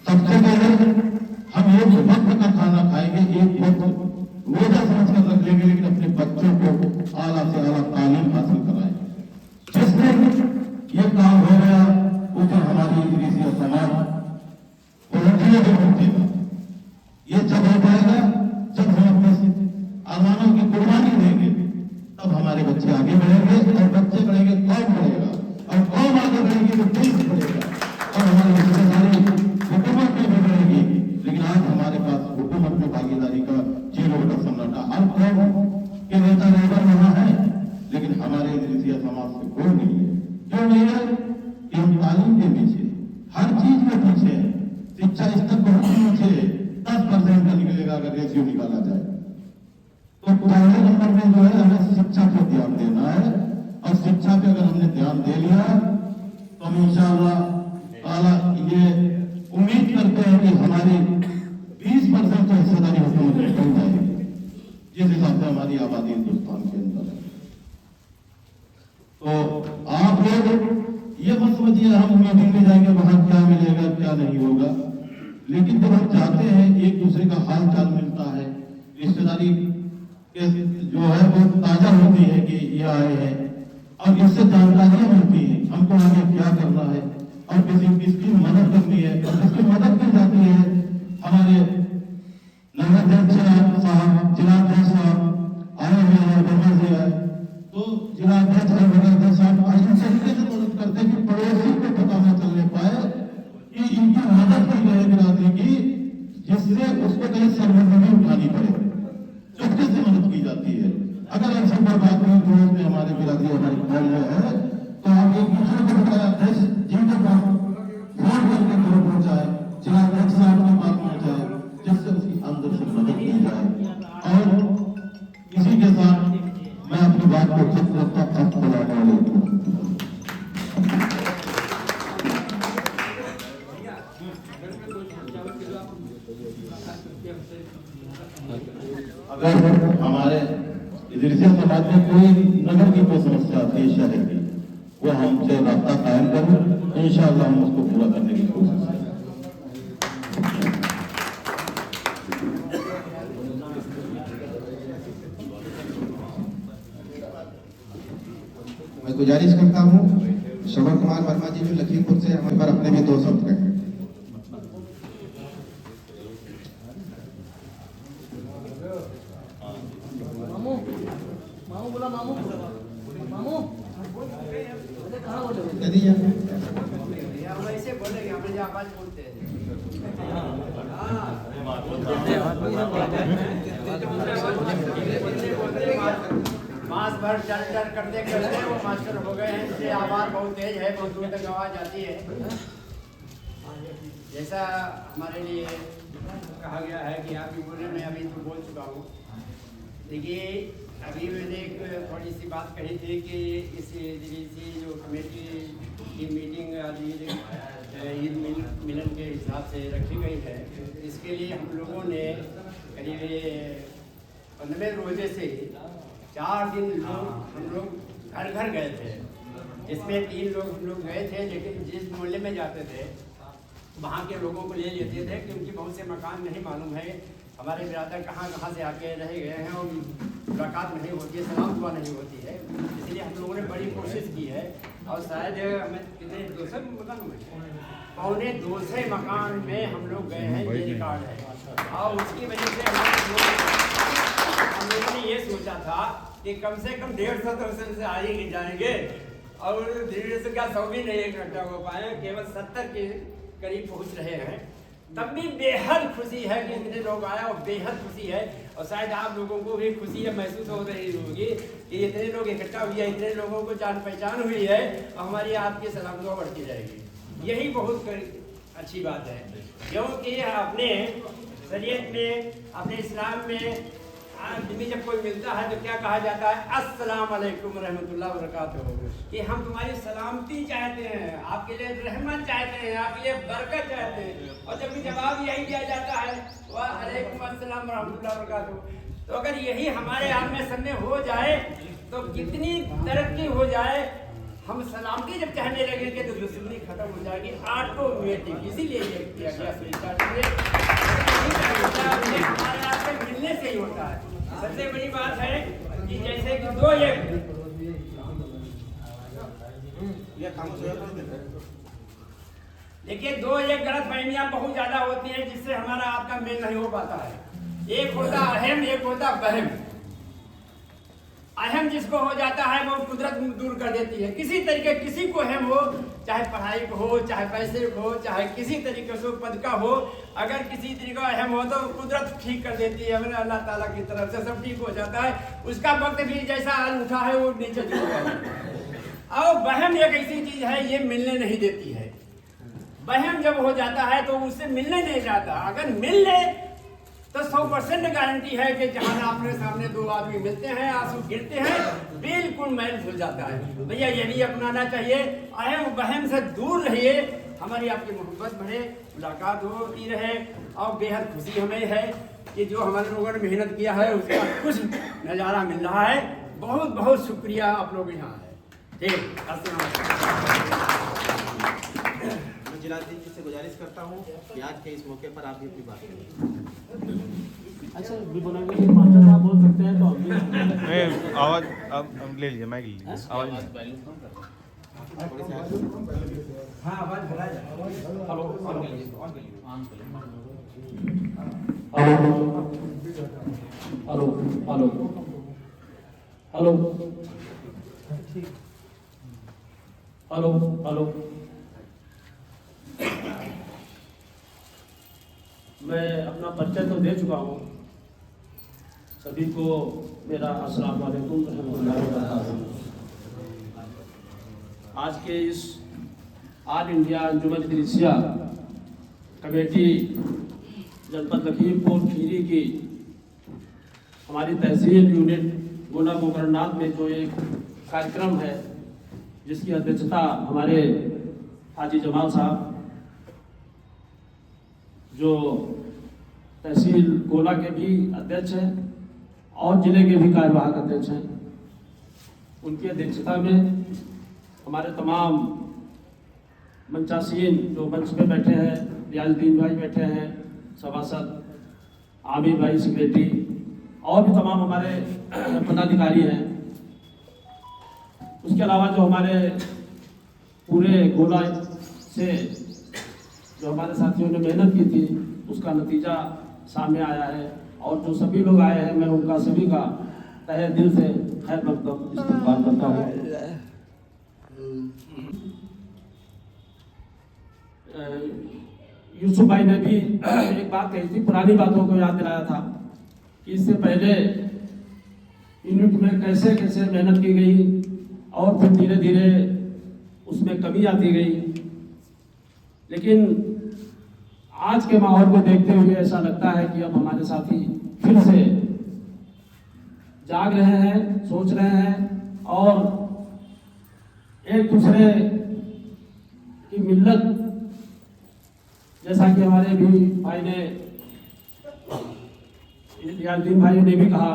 सबसे पहले हम एक वक्त का खाना खाएंगे, एक वक्त रोजा समझ कर रख लेंगे, लेकिन अपने बच्चों को आला से आला तालीम हासिल कराएं। जिसने ये काम हो गया ऊपर हमारी इदरीसिया समाज वॉलंटियर भी देगा। ये जब हो पाएगा जब हम अपने अरमानों की कुर्बानी देंगे तब हमारे बच्चे आगे बढ़ेंगे और बच्चे बढ़ेंगे कौम बढ़ेगा और कौम आगे बढ़ेगी तो देश बढ़ेगा और हमारी हिस्सेदारी हुकूमत में भी बढ़ेगी। लेकिन आज हमारे पास हुकूमत में भागीदारी का 0 सन्नाटा। हर कौम के नेता लेबर वहां है लेकिन हमारे इदरीसिया समाज से कोई नहीं है। क्यों नहीं है कि हम तालीम के पीछे हर चीज में पीछे है। शिक्षा स्तर बहुत पीछे 10% का निकलेगा अगर रेशियो निकाला जाए तो पहले नंबर में जो है हमें शिक्षा पर ध्यान देना है और शिक्षा पे अगर हमने ध्यान दे लिया तो हम इंशाअल्लाह ताला ये उम्मीद करते हैं कि हमारी 20% तो हिस्सेदारी हुकूमत में मिल जाएगी जिस हिसाब से हमारी आबादी हिंदुस्तान के अंदर है। क्या नहीं होगा, लेकिन जब हम जाते हैं एक दूसरे का हाल चाल मिलता है, रिश्तेदारी जो है वो ताजा होती है कि ये आए हैं और इससे जानकारियां मिलती हैं हमको आगे क्या करना है और किसकी मदद करनी है और किसकी मदद की जाती है। हमारे नगराध्यक्ष साहब, जिलाध्यक्ष साहब आए हुए हैं, वर्मा जी आए, तो जिलाध्यक्ष और नगराध्यक्ष साहब इस तरीके से मदद करते कि पड़ोसी को पता न चलने पाए कि इनकी मदद की जाए बिरादरी की, जिससे उसको कहीं सरहद भी उठानी पड़े, चुपके से मदद की जाती है। अगर ऐसी कोई बात नहीं दोस्त में हमारे बिरादरी हमारी कौन है तो आप एक दूसरे को बताया अध्यक्ष जी के पास फोन करके घर पहुंचाए, जिलाध्यक्ष साहब के पास पहुंचाए, जिससे उसकी अंदर से मदद की जाए। और इसी के साथ मैं अपनी बात को खत्म करता हूं। अगर हमारे इदरिसिया समाज में कोई नगर की कोई समस्या आती है शहर की, वो हमसे रास्ता कायम करें, इंशाअल्लाह हम उसको पूरा करने की कोशिश करें। मैं गुजारिश करता हूँ श्रवण कुमार वर्मा जी जो लखीमपुर से हमारे पर अपने भी 2 शब्द कहें। वैसे बोलेंगे, हम जो आवाज बोलते हैं मास भर चल चल करते करते वो मास्टर हो गए हैं, इसलिए आवाज बहुत तेज है, बहुत दूर तक आवाज आती है। जैसा हमारे लिए कहा गया है कि आप भी बोले, मैं अभी तो बोल चुका हूँ। देखिए अभी मैंने एक थोड़ी सी बात कही थी कि इस जो कमेटी की मीटिंग आज ईद मिलन के हिसाब से रखी गई है, इसके लिए हम लोगों ने करीब 15वें रोजे से 4 दिन हम लोग घर घर गए थे, जिसमें 3 लोग हम लोग गए थे, लेकिन जिस मोहल्ले में जाते थे वहाँ के लोगों को ले लेते थे क्योंकि बहुत से मकान नहीं मालूम है हमारे बिरादर कहाँ से आके रह गए हैं और मुलाकात नहीं होती है, सलाम दुआ नहीं होती है। इसलिए हम लोगों ने बड़ी कोशिश की है और शायद हमें कितने 200 मकान में 250 मकान में हम लोग गए हैं, ये रिकॉर्ड है। और उसकी वजह से हम लोगों ने ये सोचा था कि कम से कम 150 से आएंगे जाएंगे और धीरे से क्या 100 भी नहीं इकट्ठा हो पाए, केवल 70 के करीब पहुंच रहे हैं। तब भी बेहद खुशी है कि इतने लोग आए और बेहद खुशी है और शायद आप लोगों को भी खुशी है महसूस हो रही होगी कि इतने लोग इकट्ठा हुए हैं, इतने लोगों को जान पहचान हुई है और हमारी आपकी सलाम दुआ बढ़ती रहेगी। यही बहुत अच्छी बात है, क्योंकि अपने शरीयत में, अपने इस्लाम में आदमी जब कोई मिलता है तो क्या कहा जाता है, अस्सलाम वालेकुम रहमतुल्लाह व बरकातहू, कि हम तुम्हारी सलामती चाहते हैं, आपके लिए रहमत चाहते हैं, आपके लिए बरकत चाहते हैं। और जब भी जवाब यही दिया जाता है वालेकुम अस्सलाम रहमतुल्लाह व बरकातहू, तो अगर यही हमारे आप में सब में हो जाए तो कितनी तरक्की हो जाए। हम सलामती जब चाहने लगेंगे तो दुश्मनी खत्म हो जाएगी ऑटोमेटिक। इसीलिए ये किया गया हमारे आप से मिलने से ही होता है। सबसे बड़ी बात है कि जैसे कि देखिए 2-1 गलतफहमियां बहुत ज्यादा होती हैं जिससे हमारा आपका मेल नहीं हो पाता है। एक होता अहम, एक होता बहम। अहम जिसको हो जाता है वो कुदरत दूर कर देती है। किसी तरीके किसी को अहम हो, चाहे पढ़ाई को हो, चाहे पैसे को हो, चाहे किसी तरीके से पद का हो, अगर किसी तरीके का अहम हो तो कुदरत ठीक कर देती है। हमारे अल्लाह ताला की तरफ से सब ठीक हो जाता है। उसका वक्त भी जैसा हाल उठा है वो नीचे गिर जाता है। और बहम एक ऐसी चीज है, ये मिलने नहीं देती है। बहम जब हो जाता है तो उससे मिलने नहीं जाता। अगर मिल ले तो 100% गारंटी है कि जहां आपने सामने 2 आदमी मिलते हैं, आंसू गिरते हैं, बिल्कुल मैल धुल जाता है। भैया ये भी अपनाना चाहिए, अहम बहम से दूर रहिए, हमारी आपकी मोहब्बत बढ़े, मुलाकात होती रहे। और बेहद खुशी हमें है कि जो हमारे लोगों ने मेहनत किया है उसका कुछ नज़ारा मिल रहा है। बहुत बहुत शुक्रिया आप लोग यहाँ है। ठीक, अस्सलाम वालेकुम। मैं जिलाधीश जी से गुजारिश करता हूँ कि आज के इस मौके पर आप भी अपनी बात करें। अच्छा भी बोलेंगे कि मास्टर साहब बोल सकते हैं तो हम भी आवाज़ अब ले लीजिए, माइक ले लीजिए, आवाज़ हाँ आवाज़ बढ़ा जाए। Hello hello hello hello hello मैं अपना परिचय तो दे चुका हूँ सभी को। मेरा अस्सलाम वालेकुम रहमतुल्लाहि व बरकातहू। आज के इस ऑल इंडिया अंजुमन इदरीसिया कमेटी जनपद लखीमपुर खीरी की हमारी तहसील यूनिट गोला गोकरनाथ में जो एक कार्यक्रम है जिसकी अध्यक्षता हमारे हाजी जमाल साहब जो तहसील गोला के भी अध्यक्ष हैं और जिले के भी कार्यवाहक अध्यक्ष हैं, उनकी अध्यक्षता में हमारे तमाम मंचासीन जो मंच पे बैठे हैं, रियाजुद्दीन भाई बैठे हैं, सभासद आमिर भाई सेक्रेटरी और भी तमाम हमारे पदाधिकारी हैं। उसके अलावा जो हमारे पूरे गोला से जो हमारे साथियों ने मेहनत की थी उसका नतीजा सामने आया है और जो सभी लोग आए हैं मैं उनका सभी का तहे दिल से खैर मकदम इस्तेमाल करता हूँ। यूसुफ भाई ने भी एक बात कही थी, पुरानी बातों को याद दिलाया था कि इससे पहले यूनिट में कैसे कैसे मेहनत की गई और फिर धीरे धीरे उसमें कमी आती गई, लेकिन आज के माहौल को देखते हुए ऐसा लगता है कि अब हमारे साथी फिर से जाग रहे हैं, सोच रहे हैं और एक दूसरे की मिल्लत, जैसा कि हमारे भी भाई ने रियाजुद्दीन भाई ने भी कहा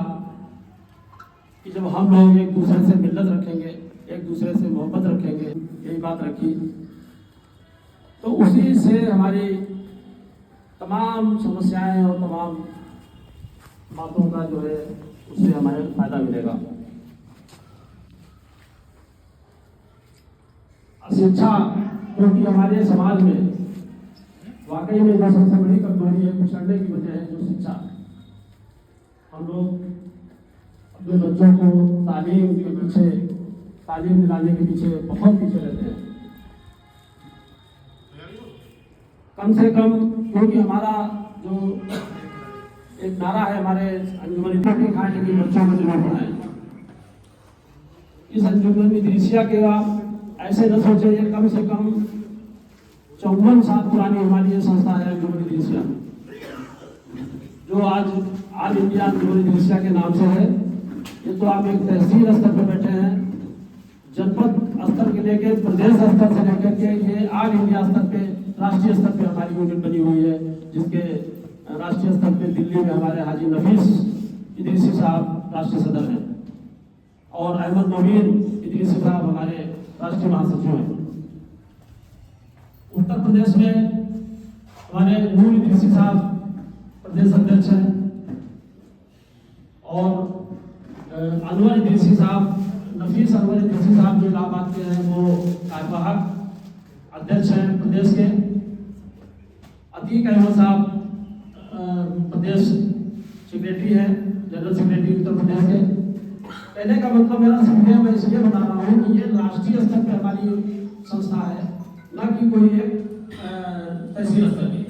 कि जब हम लोग एक दूसरे से मिल्लत रखेंगे, एक दूसरे से मोहब्बत रखेंगे, यही बात रखी तो उसी से हमारी तमाम समस्याएं और तमाम बातों का जो है उससे हमें फायदा मिलेगा। शिक्षा क्योंकि हमारे समाज में वाकई में जो सबसे बड़ी कमजोरी है, पिछड़ने की वजह है जो शिक्षा। हम लोग अपने बच्चों को तालीम के पीछे, तालीम दिलाने के पीछे बहुत पीछे रहते हैं। कम से कम क्योंकि हमारा जो एक नारा है हमारे अंजुमन रोटी खाने की बच्चों को जरूर बनाए। इस अंजुमन इदरीसिया के आप ऐसे न सोचे, ये कम से कम 54 साल पुरानी हमारी ये संस्था है अंजुमन इदरीसिया, जो आज ऑल इंडिया अंजुमन इदरीसिया के नाम से है। ये तो आप एक तहसील स्तर पर बैठे हैं, जनपद स्तर के लेकर प्रदेश स्तर से लेकर के ये ऑल इंडिया स्तर पे, राष्ट्रीय स्तर पे हमारी यूनिट बनी हुई है, जिसके राष्ट्रीय स्तर पे दिल्ली में हमारे हाजी नफीस इदरीसी साहब राष्ट्रीय सदर हैं और अहमद मोमीन इदरीसी साहब हमारे राष्ट्रीय महासचिव हैं। उत्तर प्रदेश में हमारे नूर इदरीसी साहब प्रदेश अध्यक्ष हैं और अनवर इदरीसी साहब, नफीस अनवर इदरीसी साहब जो इलाहाबाद के हैं वो कार्यवाहक अध्यक्ष हैं प्रदेश के। अतीक अहमद साहब प्रदेश सेक्रेटरी हैं, जनरल सेक्रेटरी उत्तर प्रदेश के। कहने का मतलब मेरा समझे, मैं इसलिए बता रहा हूँ कि ये राष्ट्रीय स्तर पर हमारी संस्था है, न कि कोई एक तहसील स्तर की।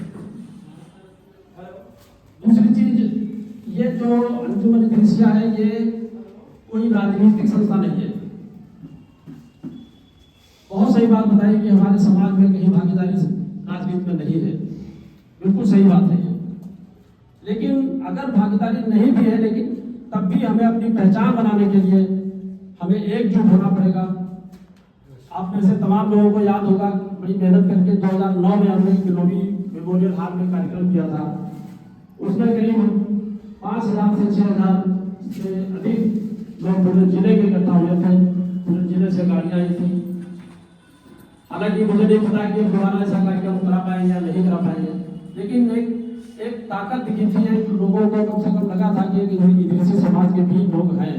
दूसरी चीज, ये जो अंजुमन इदरीसिया है ये कोई राजनीतिक संस्था नहीं है। बहुत सही बात बताई कि हमारे समाज में कहीं भागीदारी राजनीति में नहीं है, बिल्कुल सही बात है। लेकिन अगर भागीदारी नहीं भी है, लेकिन तब भी हमें अपनी पहचान बनाने के लिए हमें एकजुट होना पड़ेगा। आप में से तमाम लोगों को याद होगा, बड़ी मेहनत करके 2009 में हमने किलोबी मेमोरियल हॉल में कार्यक्रम किया था। उसमें करीब 5000 से 6000 से अधिक लोग पूरे जिले के इकट्ठा हुए थे, पूरे जिले से गाड़ियाँ आई थी। हालांकि मुझे नहीं पता कि दोबारा ऐसा कार्यक्रम करा पाएंगे या नहीं करा पाएंगे, लेकिन एक ताकत दिखी थी, एक लोगों को कम से कम लगा था कि इदरीसी समाज के भी लोग हैं।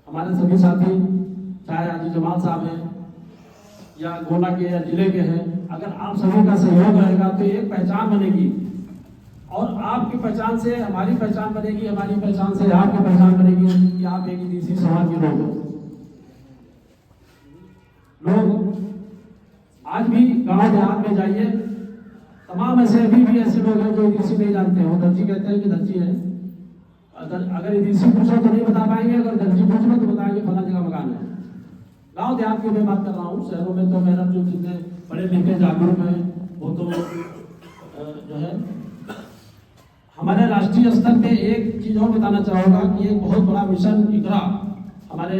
हमारे सभी साथी, चाहे हाजी जमाल साहब हैं या गोला के या जिले के हैं, अगर आप सभी का सहयोग रहेगा तो एक पहचान बनेगी, और आपकी पहचान से हमारी पहचान बनेगी, हमारी पहचान से आपकी पहचान बनेगी कि आप एक इदरीसी समाज के लोग हो। लोग आज भी गांव देहात में जाइए, तमाम ऐसे अभी भी ऐसे लोग हैं जो इदरीसी नहीं जानते हैं, वो दर्जी कहते हैं कि दर्जी है। अगर इदरीसी पूछो तो नहीं बता पाएंगे, अगर दर्जी पूछ लो तो बताएंगे फला जगह मकान है। गांव देहात की मैं बात कर रहा हूँ, शहरों में तो मेरा जो जितने पढ़े लिखे जागरूक हैं वो तो जो है। हमारे राष्ट्रीय स्तर पे एक चीज और बताना चाहूँगा कि एक बहुत बड़ा मिशन इकरा, हमारे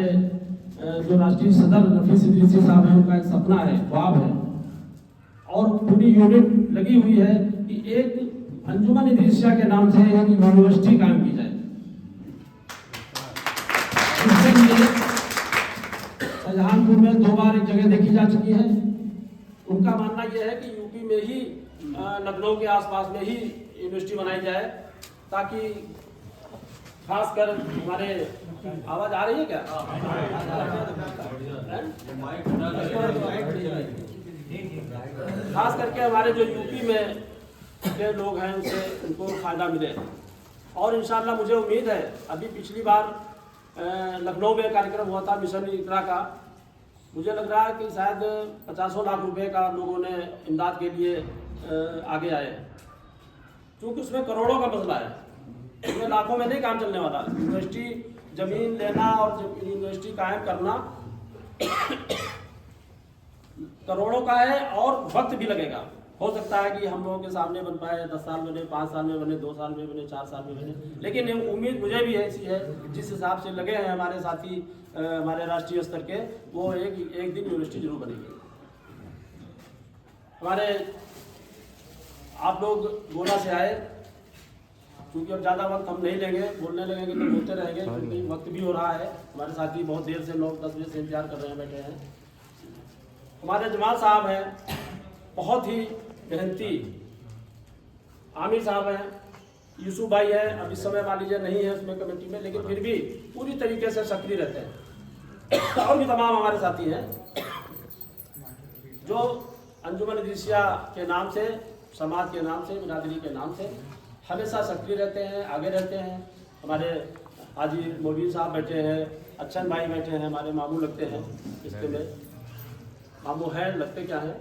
जो राष्ट्रीय सदर नफीस इदरीसी साहब हैं, उनका एक सपना है, ख्वाब है, और पूरी यूनिट लगी हुई है कि एक अंजुमन इदरीसिया के नाम से एक यूनिवर्सिटी कायम की जाए। इसके लिए शाहजहांपुर में 2 बार एक जगह देखी जा चुकी है। उनका मानना यह है कि यूपी में ही, लखनऊ के आसपास में ही यूनिवर्सिटी बनाई जाए, ताकि खासकर हमारे, आवाज आ रही है क्या? खास करके हमारे जो यूपी में के लोग हैं उनको फायदा मिले, और इंशाल्लाह मुझे उम्मीद है, अभी पिछली बार लखनऊ में कार्यक्रम हुआ था मिशन इकरा का, मुझे लग रहा है कि शायद 50 लाख रुपए का लोगों ने इमदाद के लिए आगे आए, क्योंकि उसमें करोड़ों का मसला है, उसमें लाखों में नहीं काम चलने वाला। यूनिवर्सिटी जमीन लेना और यूनिवर्सिटी कायम करना करोड़ों का है, और वक्त भी लगेगा। हो सकता है कि हम लोगों के सामने बन पाए 10 साल बने, 5 साल में बने, 2 साल में बने, 4 साल में बने, लेकिन उम्मीद मुझे भी ऐसी है, जिस हिसाब से लगे हैं हमारे साथी हमारे राष्ट्रीय स्तर के, वो एक दिन यूनिवर्सिटी जरूर बनेगी। हमारे आप लोग गोला से आए, क्योंकि अब ज़्यादा वक्त हम नहीं लेंगे, बोलने लगेंगे तो बोलते रहेंगे, क्योंकि वक्त भी हो रहा है। हमारे साथी बहुत देर से 9-10 बजे से इंतजार कर रहे हैं, बैठे हैं। हमारे जमाल साहब हैं, बहुत ही मेहनती, आमिर साहब हैं, यूसुफ भाई है, अब इस समय मान लीजिए नहीं है उसमें कमेटी में, लेकिन फिर भी पूरी तरीके से सक्रिय रहते हैं। और भी तमाम हमारे साथी हैं जो अंजुमन इदरीसिया के नाम से, समाज के नाम से, बिरादरी के नाम से हमेशा सक्रिय रहते हैं, आगे रहते हैं। हमारे हाजी मोदी साहब बैठे हैं, अच्छन भाई बैठे हैं, हमारे मामू लगते हैं इसके में, मामू हैं, लगते क्या हैं,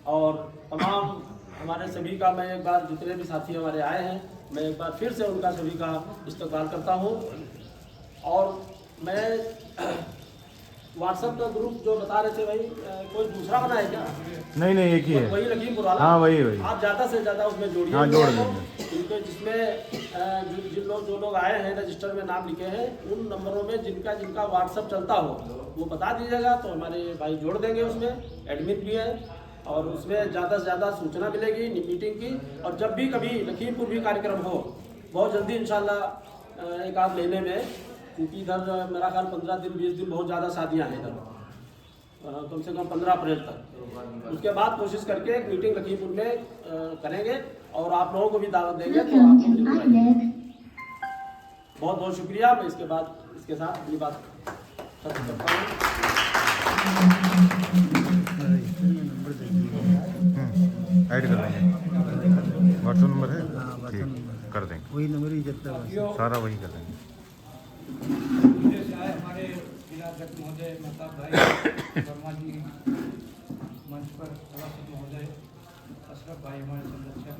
और तमाम हमारे सभी का मैं एक बार, जितने भी साथी हमारे आए हैं, मैं एक बार फिर से उनका सभी का इस्तकबाल करता हूँ। और मैं व्हाट्सएप का ग्रुप जो बता रहे थे भाई, कोई दूसरा बना है क्या? नहीं एक ही है, वही लखीमपुर वाला। हाँ वही आप ज़्यादा से ज़्यादा उसमें जोड़िए। हाँ जोड़ देंगे, इनको जिसमें जो लोग आए हैं रजिस्टर में नाम लिखे हैं, उन नंबरों में जिनका व्हाट्सएप चलता हो वो बता दीजिएगा, तो हमारे भाई जोड़ देंगे। उसमें एडमिट भी है, और उसमें ज़्यादा से ज़्यादा सूचना मिलेगी मीटिंग की। और जब भी कभी लखीमपुर भी कार्यक्रम हो, बहुत जल्दी इंशाल्लाह एक आध महीने में, क्योंकि इधर मेरा ख्याल 15 दिन 20 दिन बहुत ज़्यादा शादियाँ हैं इधर, कम से कम 15 अप्रैल तक। उसके बाद कोशिश करके एक मीटिंग लखीमपुर में करेंगे, और आप लोगों को भी दावत देंगे, तो आप लोग जरूर आइए। बहुत बहुत शुक्रिया। मैं इसके साथ अपनी बात खत्म करता हूँ। ऐड कर देंगे, व्हाट्सएप नंबर है, ठीक कर देंगे, वही नंबर ही चलता है, सारा वही कर देंगे। विदेश से आए हमारे जिलाध्यक्ष महोदय महताब भाई वर्मा जी, मंच पर सभापति महोदय अशरफ भाई, हमारे संरक्षक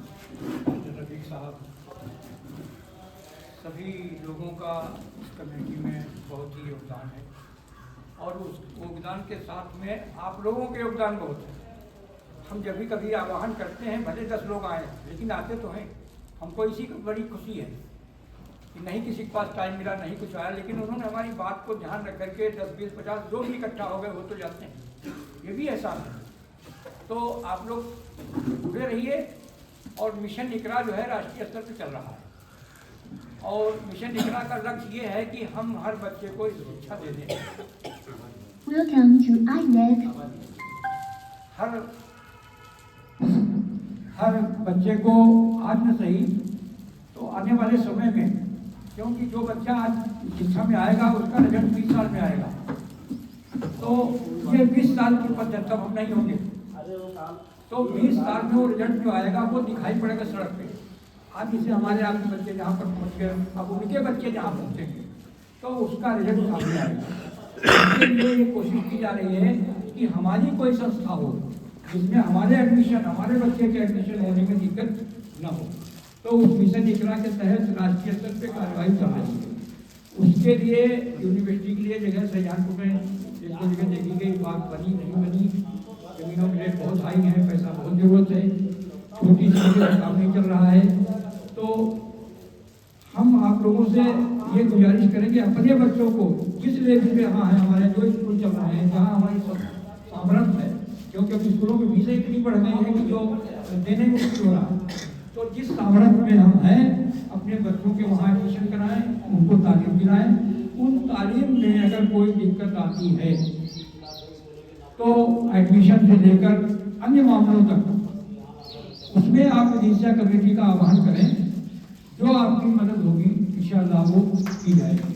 रफीक साहब, सभी लोगों का इस कमेटी में बहुत ही योगदान है, और उस योगदान के साथ में आप लोगों के योगदान बहुत है। हम जब भी कभी आह्वान करते हैं, भले 10 लोग आए, लेकिन आते तो हैं। हमको इसी की बड़ी खुशी है कि नहीं किसी के पास टाइम मिला, नहीं कुछ आया, लेकिन उन्होंने हमारी बात को ध्यान रख करके 10, 20, 50 जो भी इकट्ठा हो गए वो तो जाते हैं, ये भी एहसास है। तो आप लोग जुड़े रहिए। और मिशन इकरा जो है राष्ट्रीय स्तर पर चल रहा है, और मिशन इकरा का लक्ष्य ये है कि हम हर बच्चे को शिक्षा दे दें। हर बच्चे को आज न सही तो आने वाले समय में, क्योंकि जो बच्चा आज शिक्षा में आएगा उसका रिजल्ट 20 साल में आएगा, तो ये 20 साल की पद्धति तब नहीं होंगे, तो 20 साल में वो रिजल्ट जो आएगा वो दिखाई पड़ेगा सड़क पे। आज जैसे हमारे आपके बच्चे जहाँ पर पहुँच गए, अब उनके बच्चे जहाँ पहुँचेंगे तो उसका रिजल्ट सामने आएगा। इसके लिए ये कोशिश की जा रही है कि हमारी कोई संस्था हो जिसमें हमारे बच्चे के एडमिशन होने में दिक्कत न हो, तो उस मिशन इकरा के तहत राष्ट्रीय स्तर पे कार्रवाई चल रही है। उसके लिए यूनिवर्सिटी के लिए जगह शाहजहानपुर में जिसको जगह देखी गई, बात बनी नहीं बनी, जमीनों के रेट बहुत हाई है, पैसा बहुत जरूरत है, छोटी सी जगह काम नहीं चल रहा है। तो हम आप लोगों से ये गुजारिश करेंगे अपने बच्चों को जिस लेवल पे यहाँ है, हमारे जो स्कूल चल रहे हैं जहाँ हमारी सामर्थ्य है, क्योंकि अब स्कूलों में फीसें इतनी बढ़ गई हैं कि जो देने में मुश्किल हो रहा, तो जिस सामर्थ्य में हम हैं अपने बच्चों के वहाँ एडमिशन कराएं, उनको तालीम दिलाएं। उन तालीम में अगर कोई दिक्कत आती है तो एडमिशन से लेकर अन्य मामलों तक उसमें आप विदेशिया कमेटी का आह्वान करें, जो आपकी मदद होगी इंशाअल्लाह वो की जाएगी।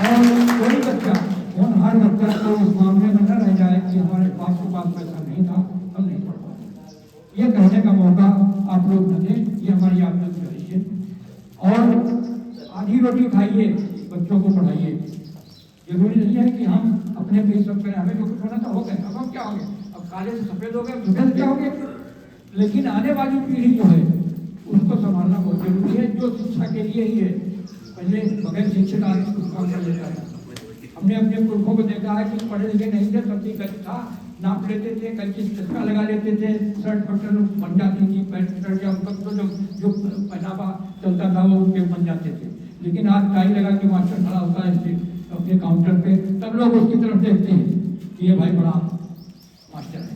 और कोई बच्चा हर बच्चा को उस मामले में न रह जाए कि हमारे पास पैसा नहीं था, हम नहीं पढ़ पाए। ये कहने का मौका आप लोग न दें, ये हमारी आपकी गुजारिश है। और आधी रोटी खाइए, बच्चों को पढ़ाइए। जरूरी नहीं है कि हम अपने पे सब करें, हमें जो कुछ होना था हो गए, अब हम क्या हो गए, अब काले से सफेद हो गए, सफेद क्या हो गए। लेकिन आने वाली पीढ़ी जो है उसको संभालना बहुत जरूरी है, जो शिक्षा के लिए ही है। पहले बगैर शिक्षित आदमी कुछ काम कर लेता है। हमने अपने पुरखों को देखा है कि पढ़े लिखे नहीं थे, सब ठीक था, नाप लेते थे, कच्ची चस्का लगा लेते थे, शर्ट बटन बन जाती थी, पैंट शर्ट या तो जो पहनावा चलता था वो उनके बन जाते थे। लेकिन आज टाई लगा के मास्टर खड़ा होता है अपने काउंटर पे, तब लोग उसकी तरफ देखते हैं कि ये भाई बड़ा मास्टर है।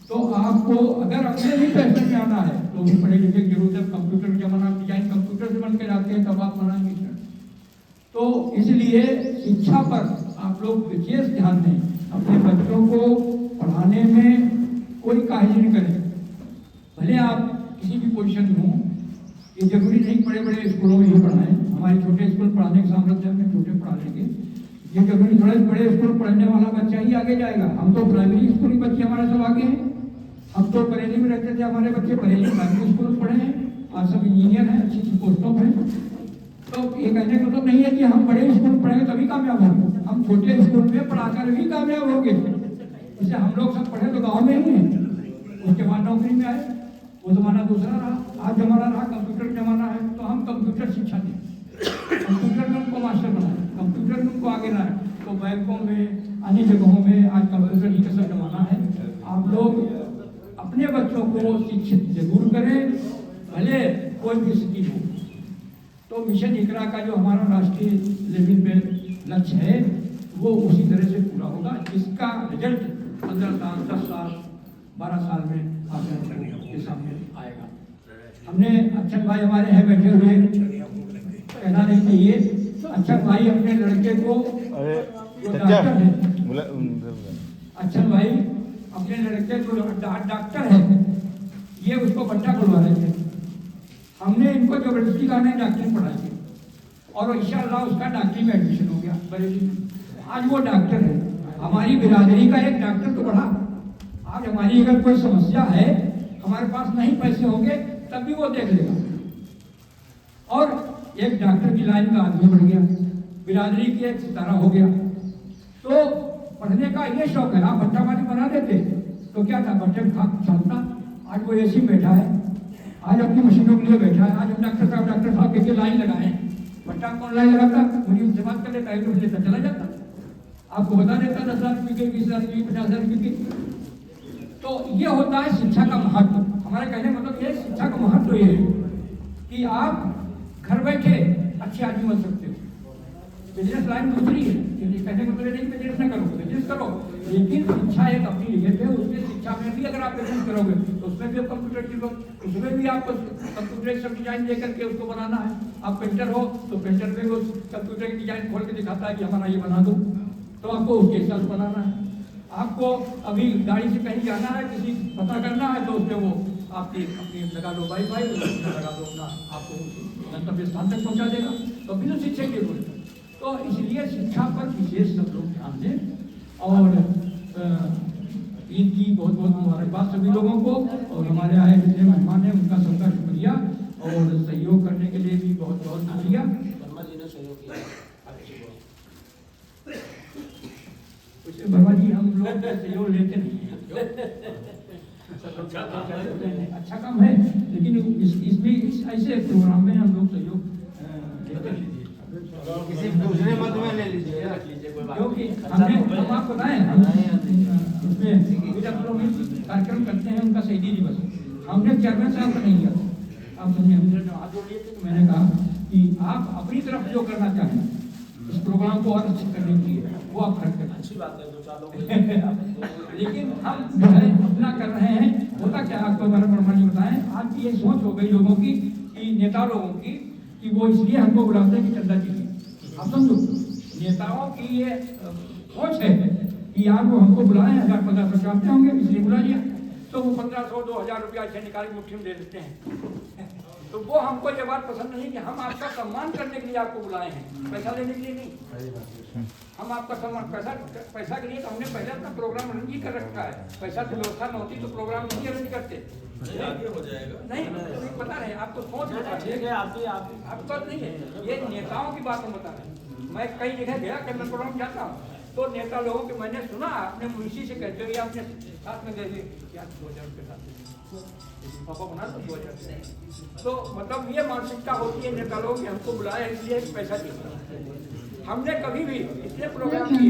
तो आपको अगर अपने भी फैशन में आना है तो भी पढ़े लिखे की जरूरत है। कंप्यूटर जमाना, डिजाइन कंप्यूटर से बन के जाते हैं, तब आप बनाएंगे। तो इसलिए शिक्षा पर आप लोग विशेष ध्यान दें, अपने बच्चों को पढ़ाने में कोई काहिश नहीं करें। भले आप किसी भी पोजीशन में हों, ये जरूरी नहीं बड़े बड़े स्कूलों में ही पढ़ाएं। हमारे छोटे स्कूल पढ़ाने के सामर्थ्य में छोटे पढ़ा लेंगे, ये जरूरी थोड़े बड़े स्कूल पढ़ने वाला बच्चा ही आगे जाएगा। हम तो प्राइमरी स्कूल बच्चे हमारे सब आगे हैं। हम तो बरेली में रहते थे, हमारे बच्चे बरेली प्राइमरी स्कूल पढ़े हैं, आज सब इंजीनियर हैं, अच्छी अच्छी पोस्टों पर। तो ये कहने का मतलब नहीं है कि हम बड़े स्कूल पढ़ेंगे तभी कामयाब होंगे, हम छोटे स्कूल में पढ़ाकर भी कामयाब होंगे। जैसे हम लोग सब पढ़े तो गाँव में ही हैं, उसके बाद नौकरी में आए, वो जमाना दूसरा रहा। आज जमाना रहा कंप्यूटर जमाना है, तो हम कंप्यूटर शिक्षा दें, कंप्यूटर में उनको मास्टर बनाए, कंप्यूटर में उनको आगे लाए। तो बैंकों में अन्य जगहों में आज कंप्यूटर ही का सब जमाना है। आप लोग अपने बच्चों को शिक्षित जरूर करें, भले कोई भी स्थिति हो। तो मिशन इकरा का जो हमारा राष्ट्रीय लेवल पे लक्ष्य है वो उसी तरह से पूरा होगा, जिसका रिजल्ट 15 साल, 10 साल, 12 साल में आपके सामने आएगा। हमने अच्छन भाई हमारे हैं बैठे हुए, कहना नहीं चाहिए, अच्छन भाई अपने लड़के को जो डॉक्टर है, अच्छन भाई अपने लड़के को डॉक्टर है, ये उसको बट्टा खुलवा रहे थे। हमने इनको जबरदस्ती का नहीं डॉक्टरी पढ़ाई थी और इंशाअल्लाह उसका डॉक्टरी में एडमिशन हो गया बरेली में। आज वो डॉक्टर है, हमारी बिरादरी का एक डॉक्टर तो बढ़ा। आज हमारी अगर कोई समस्या है, हमारे पास नहीं पैसे होंगे तब भी वो देख लेगा। और एक डॉक्टर की लाइन का आदमी बढ़ गया, बिरादरी के एक सितारा हो गया। तो पढ़ने का ये शौक है। आप भट्टामारी बना देते तो क्या था, बच्चे क्षमता। आज वो एसी बैठा है, आज अपनी मशीनों के लिए बैठा है। आज हम डॉक्टर साहब के लाइन लगाए, बच्चा कौन लाइन लगाता, मुझे उनसे बात कर लेता है, तो लेता चला जाता, आपको बता देता 10,000 रुपये की, 20,000 रुपये की, 50,000 रुपये की। तो ये होता है शिक्षा का महत्व। हमारे कहने मतलब ये शिक्षा का महत्व ये है कि आप घर बैठे अच्छे आदमी बन सकते हो। बिजनेस लाइन दूसरी है, कहने को नहीं बिजनेस न करो, बिजनेस करो, लेकिन शिक्षा एक अपनी लिखित है। उसमें शिक्षा में भी अगर आप बिजनेस करोगे तो उसमें भी आप कंप्यूटर की लोग, उसमें भी आपको कंप्यूटर सब डिजाइन दे करके उसको बनाना है। आप पेंटर हो तो पेंटर में वो कंप्यूटर की डिजाइन खोल के दिखाता है कि हमारा ये बना दो, तो आपको उसके हिसाब से बनाना है। आपको अभी गाड़ी से कहीं जाना है, किसी पता करना है, तो उससे वो आपकी अपनी लगा लो वाईफाई, लगा दो अपना, आपको गंतव्य स्थान तक पहुंचा देगा। तो बिना शिक्षा की जरूरत है। तो इसलिए शिक्षा पर विशेष सब लोग ध्यान दें। और ईद की बहुत बहुत मुबारकबाद सभी लोगों को, और हमारे आए जितने मेहमान हैं उनका सबका शुक्रिया, और सहयोग करने के लिए भी बहुत बहुत शुक्रिया। वर्मा जी ने सहयोग किया। वर्मा जी हम लोग सहयोग लेते नहीं हैं, अच्छा काम है, लेकिन इसमें ऐसे प्रोग्राम में हम लोग सहयोग लेते नहीं। किसी दूसरे मत में ले लीजिए, क्योंकि हम आपको बताएं, उसमें कार्यक्रम करते हैं उनका शहीदी दिवस, हमने चेयरमैन साहब का नहीं किया। आप समझे, हमने हाथ जोड़ लिए थे, तो मैंने कहा कि आप अपनी तरफ जो करना चाहें इस प्रोग्राम को और अच्छा करने के लिए वो आप करते हैं, अच्छी बात है, 2-4 लोग लेकिन हम जो है अपना कर रहे हैं। होता क्या, आपको हमारे वर्मा जी बताएं, आज की ये सोच हो गई लोगों की, कि नेता लोगों की, कि वो इसलिए हमको बुलाते हैं कि चंदा चाहिए। आप समझो, नेताओं की ये सोच है कि यार वो हमको बुलाए, 1000-1500 चाहते होंगे इसलिए बुला लिया, तो वो 1500-2000 रुपया ऐसे निकाल के मुट्ठी में दे देते हैं। तो वो हमको ये बात पसंद नहीं कि हम आपका सम्मान करने के लिए आपको बुलाए हैं, पैसा लेने के लिए नहीं। हम आपका सम्मान पैसा के लिए, तो हमने पहले अपना प्रोग्राम अरेंज ही कर रखा है। पैसा की व्यवस्था न होती तो प्रोग्राम नहीं अरेंज करते। हो जाएगा नहीं, तो पता नहीं, आपको सोच ठीक है, आपको नहीं है, ये नेताओं की बात हम बता रहे हैं। मैं कई जगह गया, कैबिनेट प्रोग्राम जाता हूँ, तो नेता लोगों के मैंने सुना, अपने मुंशी से कहते हुए अपने साथ में गए क्या 2000 रुपये साथ पापा बना तो 2000। तो मतलब ये मानसिकता होती है नेता लोगों की, हमको बुलाया इसलिए पैसा चाहिए। हमने कभी भी इतने प्रोग्राम किए,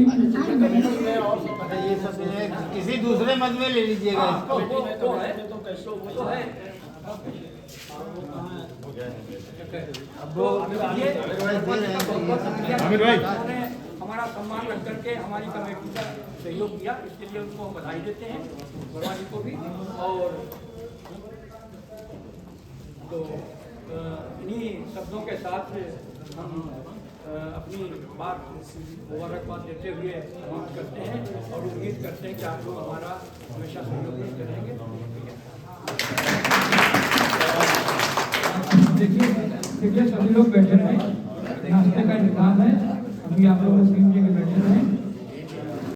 ये सब किसी दूसरे मत में ले लीजिएगा। तो है हमारा सम्मान रख करके हमारी कमेटी का सहयोग किया, इसके लिए उनको हम बधाई देते हैं, वर्मा जी को भी। और तो इन्हीं शब्दों के साथ हम अपनी बात मुबारकबाद देते हुए समाप्त करते हैं, और उम्मीद करते हैं कि आप लोग हमारा हमेशा सहयोग करेंगे। देखिए सभी लोग बैठे रहे, नाश्ते का इंतजाम है, अभी आप लोगों की